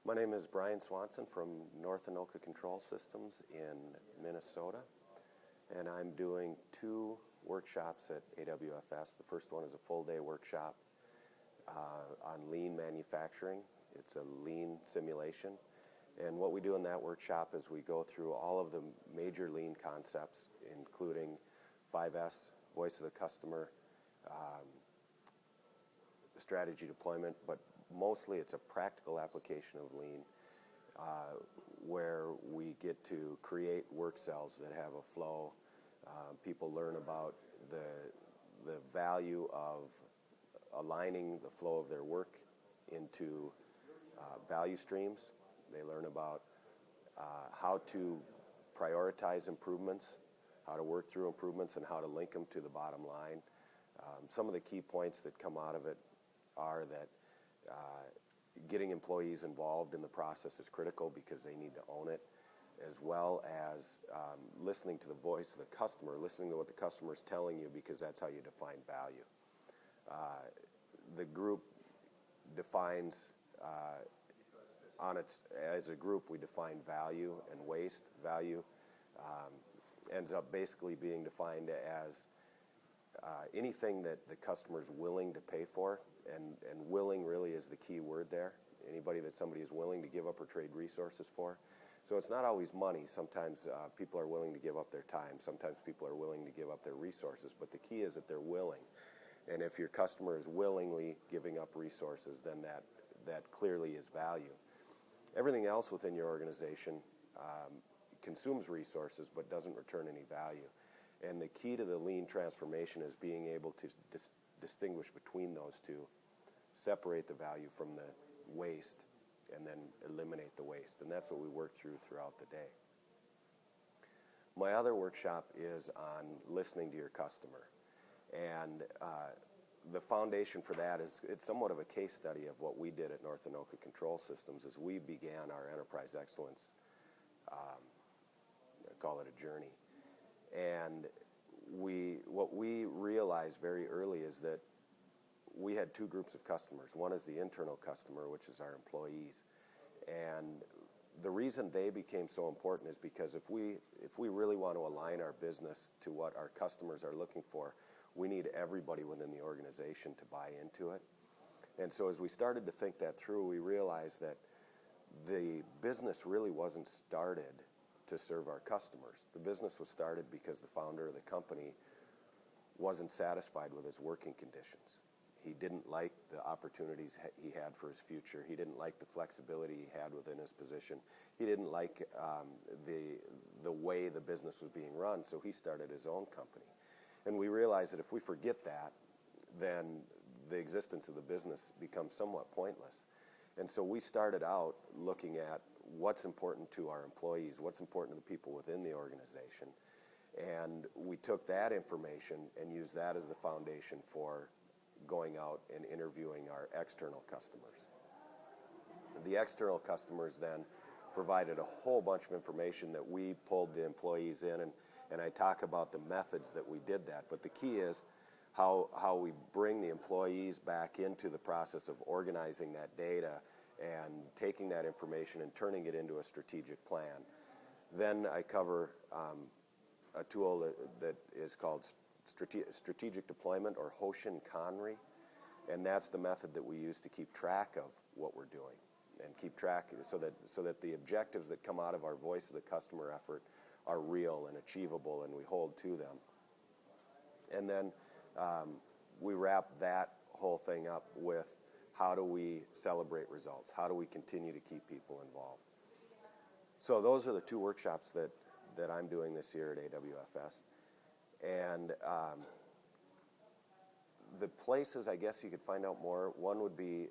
My name is Brian Swanson from North Anoka Control Systems in Minnesota, and I'm doing 2 workshops at AWFS. The first one is a full-day workshop on lean manufacturing. It's a lean simulation, and what we do in that workshop is we go through all of the major lean concepts, including 5S, voice of the customer, strategy deployment, but mostly it's a practical application of lean where we get to create work cells that have a flow. People learn about the value of aligning the flow of their work into value streams. They learn about how to prioritize improvements, how to work through improvements, and how to link them to the bottom line. Some of the key points that come out of it are that getting employees involved in the process is critical because they need to own it, as well as listening to the voice of the customer, listening to what the customer is telling you, because that's how you define value. The group defines, as a group, we define value and waste. Value ends up basically being defined as anything that the customer is willing to pay for, and willing really is the key word there. Anybody that somebody is willing to give up or trade resources for. So it's not always money. Sometimes people are willing to give up their time. Sometimes people are willing to give up their resources, but the key is that they're willing. And if your customer is willingly giving up resources, then that clearly is value. Everything else within your organization consumes resources but doesn't return any value. And the key to the lean transformation is being able to distinguish between those two, separate the value from the waste, and then eliminate the waste. And that's what we work through throughout the day. My other workshop is on listening to your customer. And the foundation for that is it's somewhat of a case study of what we did at North Anoka Control Systems as we began our enterprise excellence, I call it a journey. And what we realized very early is that we had 2 groups of customers. One is the internal customer, which is our employees. And the reason they became so important is because if we really want to align our business to what our customers are looking for, we need everybody within the organization to buy into it. And so as we started to think that through, we realized that the business really wasn't started to serve our customers. The business was started because the founder of the company wasn't satisfied with his working conditions. He didn't like the opportunities he had for his future. He didn't like the flexibility he had within his position. He didn't like the way the business was being run, so he started his own company. And we realized that if we forget that, then the existence of the business becomes somewhat pointless. And so we started out looking at what's important to our employees, what's important to the people within the organization. And we took that information and used that as the foundation for going out and interviewing our external customers. The external customers then provided a whole bunch of information that we pulled the employees in, and I talk about the methods that we did that. But the key is how we bring the employees back into the process of organizing that data and taking that information and turning it into a strategic plan. Then I cover a tool that is called strategic deployment, or Hoshin Conry, and that's the method that we use to keep track of what we're doing and keep track so that the objectives that come out of our voice of the customer effort are real and achievable, and we hold to them. And then we wrap that whole thing up with how do we celebrate results? How do we continue to keep people involved? So those are the 2 workshops that I'm doing this year at AWFS. And the places I guess you could find out more, one would be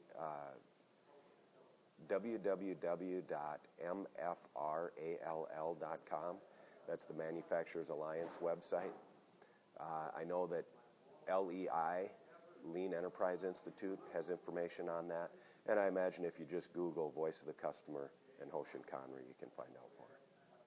www.mfrall.com. That's the Manufacturers Alliance website. I know that LEI, Lean Enterprise Institute, has information on that. And I imagine if you just Google Voice of the Customer and Hoshin Conry, you can find out.